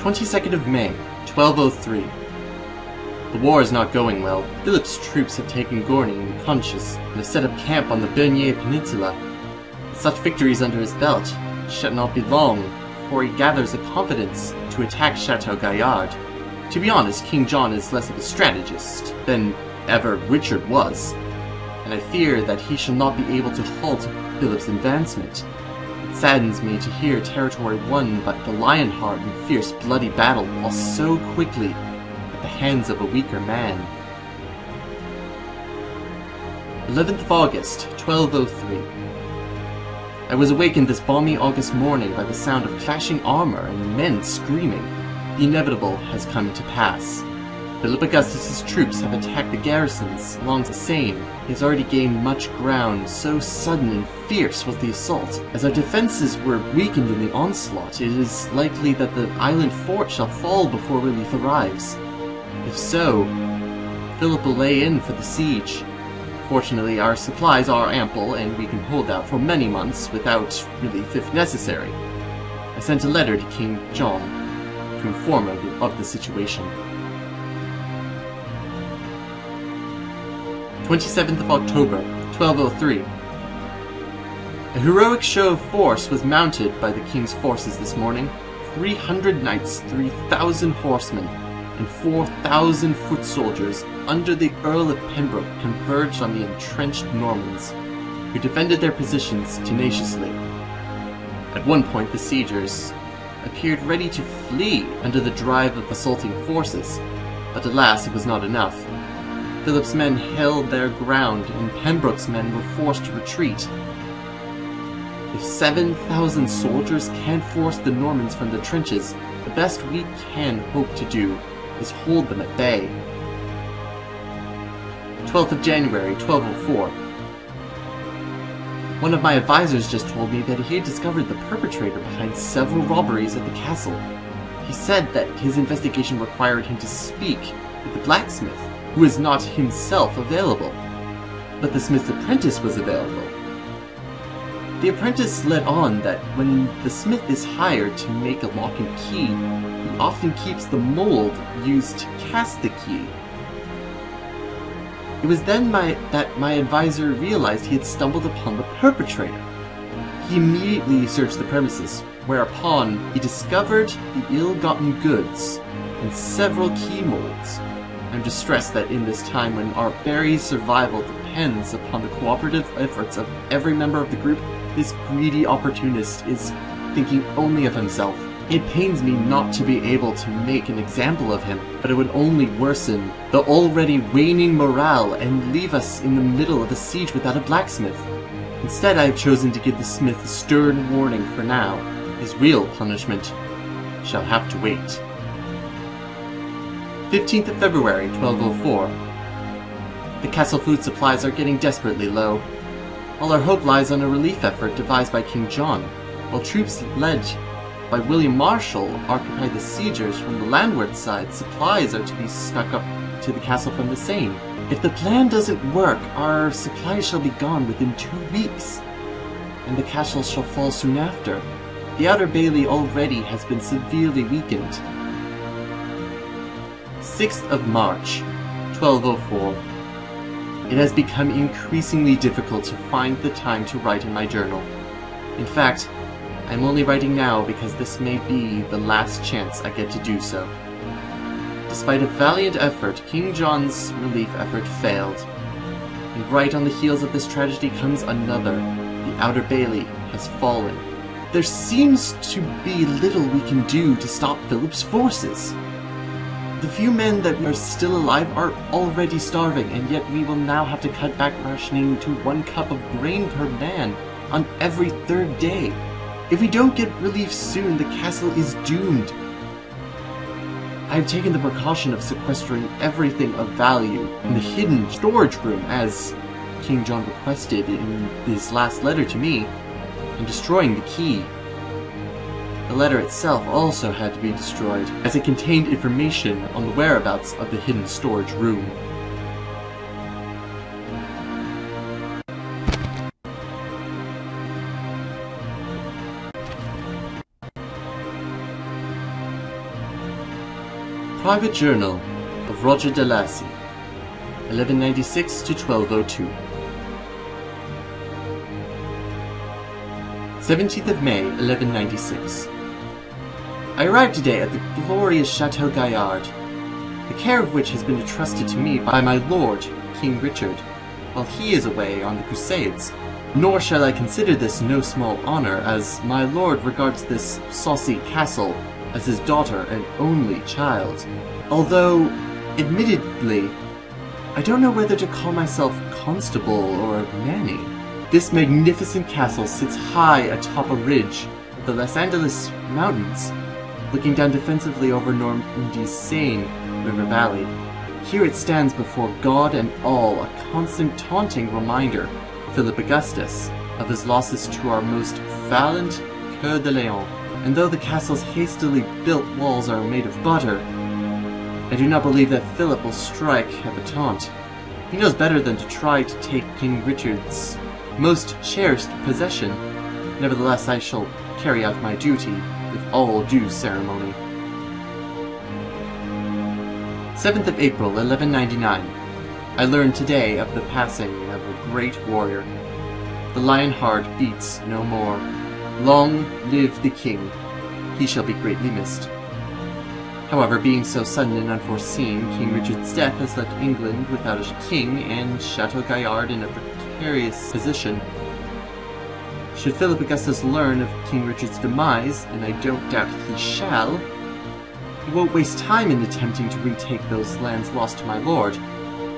22nd of May, 1203. The war is not going well. Philip's troops have taken Gourney unconscious and have set up camp on the Bernier Peninsula. With such victories under his belt, it shall not be long before he gathers the confidence to attack Chateau Gaillard. To be honest, King John is less of a strategist than ever Richard was, and I fear that he shall not be able to halt Philip's advancement. It saddens me to hear territory won by the Lionheart in fierce bloody battle lost so quickly at the hands of a weaker man. 11th of August, 1203. I was awakened this balmy August morning by the sound of clashing armor and men screaming. The inevitable has come to pass. Philip Augustus's troops have attacked the garrisons along the Seine. He has already gained much ground, so sudden and fierce was the assault. As our defenses were weakened in the onslaught, it is likely that the island fort shall fall before relief arrives. If so, Philip will lay in for the siege. Fortunately, our supplies are ample, and we can hold out for many months without relief if necessary. I sent a letter to King John to inform him of the situation. 27th of October, 1203. A heroic show of force was mounted by the king's forces this morning. 300 knights, 3,000 horsemen, and 4,000 foot soldiers under the Earl of Pembroke converged on the entrenched Normans, who defended their positions tenaciously. At one point, the siegers appeared ready to flee under the drive of assaulting forces, but alas, it was not enough. Philip's men held their ground, and Pembroke's men were forced to retreat. If 7,000 soldiers can't force the Normans from the trenches, the best we can hope to do is hold them at bay. 12th of January, 1204. One of my advisors just told me that he had discovered the perpetrator behind several robberies at the castle. He said that his investigation required him to speak with the blacksmith, who is not himself available. But the smith's apprentice was available. The apprentice let on that when the smith is hired to make a lock and key, he often keeps the mold used to cast the key. It was then that my advisor realized he had stumbled upon the perpetrator. He immediately searched the premises, whereupon he discovered the ill-gotten goods and several key molds. I'm distressed that in this time when our very survival depends upon the cooperative efforts of every member of the group, this greedy opportunist is thinking only of himself. It pains me not to be able to make an example of him, but it would only worsen the already waning morale and leave us in the middle of a siege without a blacksmith. Instead, I have chosen to give the smith a stern warning for now. His real punishment shall have to wait. 15th of February, 1204. The castle food supplies are getting desperately low. All our hope lies on a relief effort devised by King John, while troops led by William Marshall occupy the siegers from the landward side. Supplies are to be stuck up to the castle from the Seine. If the plan doesn't work, our supplies shall be gone within 2 weeks, and the castle shall fall soon after. The outer bailey already has been severely weakened. 6th of March, 1204. It has become increasingly difficult to find the time to write in my journal. In fact, I'm only writing now because this may be the last chance I get to do so. Despite a valiant effort, King John's relief effort failed. And right on the heels of this tragedy comes another. The outer bailey has fallen. There seems to be little we can do to stop Philip's forces. The few men that are still alive are already starving, and yet we will now have to cut back rationing to 1 cup of grain per man on every 3rd day. If we don't get relief soon, the castle is doomed. I have taken the precaution of sequestering everything of value in the hidden storage room, as King John requested in his last letter to me, and destroying the key. The letter itself also had to be destroyed, as it contained information on the whereabouts of the hidden storage room. Private Journal of Roger de Lacy, 1196 to 1202. 17th of May, 1196. I arrived today at the glorious Chateau Gaillard, the care of which has been entrusted to me by my lord, King Richard, while he is away on the Crusades. Nor shall I consider this no small honor, as my lord regards this saucy castle as his daughter and only child. Although, admittedly, I don't know whether to call myself constable or nanny. This magnificent castle sits high atop a ridge of the Les Andelys Mountains, looking down defensively over Normandy's Seine River Valley. Here it stands before God and all, a constant taunting reminder, Philip Augustus, of his losses to our most valiant Coeur de Lion. And though the castle's hastily built walls are made of butter, I do not believe that Philip will strike at the taunt. He knows better than to try to take King Richard's most cherished possession. Nevertheless, I shall carry out my duty with all due ceremony. 7th of April, 1199. I learned today of the passing of a great warrior. The lion heart beats no more. Long live the king. He shall be greatly missed. However, being so sudden and unforeseen, King Richard's death has left England without a king and Chateau Gaillard in a precarious position. Should Philip Augustus learn of King Richard's demise, and I don't doubt he shall, he won't waste time in attempting to retake those lands lost to my lord,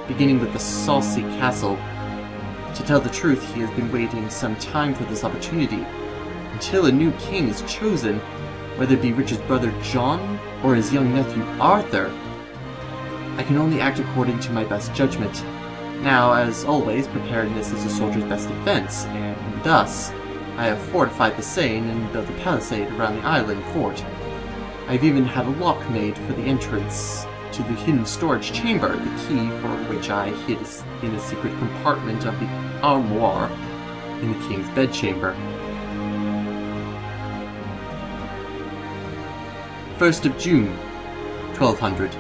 beginning with the saucy castle. To tell the truth, he has been waiting some time for this opportunity, until a new king is chosen, whether it be Richard's brother John or his young nephew Arthur. I can only act according to my best judgment. Now, as always, preparedness is a soldier's best defense, and thus I have fortified the Seine and built a palisade around the island fort. I've even had a lock made for the entrance to the hidden storage chamber, the key for which I hid in a secret compartment of the armoire in the king's bedchamber. 1st of June, 1200.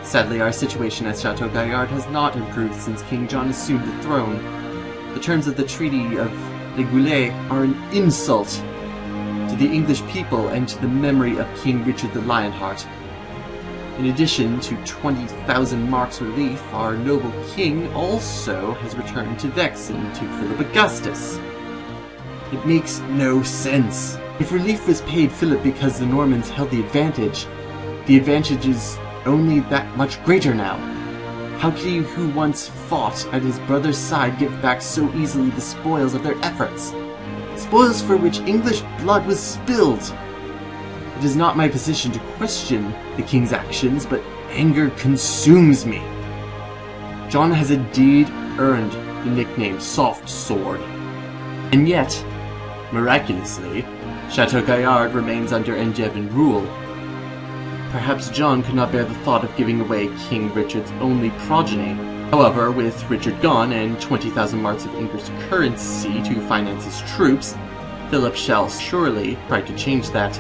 Sadly, our situation at Chateau Gaillard has not improved since King John assumed the throne. The terms of the Treaty of Les Goulets are an insult to the English people and to the memory of King Richard the Lionheart. In addition to 20,000 marks relief, our noble king also has returned to Vexen to Philip Augustus. It makes no sense. If relief was paid Philip because the Normans held the advantage is only that much greater now. How could he who once fought at his brother's side give back so easily the spoils of their efforts? Spoils for which English blood was spilled. It is not my position to question the king's actions, but anger consumes me. John has indeed earned the nickname Soft Sword. And yet, miraculously, Chateau Gaillard remains under Angevin rule. Perhaps John could not bear the thought of giving away King Richard's only progeny. However, with Richard gone and 20,000 marks of English currency to finance his troops, Philip shall surely try to change that.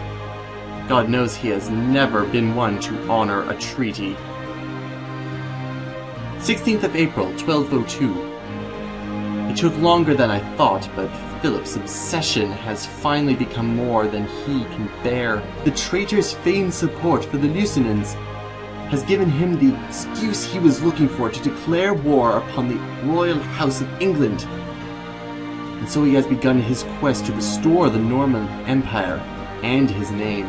God knows he has never been one to honor a treaty. 16th of April, 1202. It took longer than I thought, but Philip's obsession has finally become more than he can bear. The traitor's feigned support for the Lusignans has given him the excuse he was looking for to declare war upon the royal house of England. And so he has begun his quest to restore the Norman Empire and his name.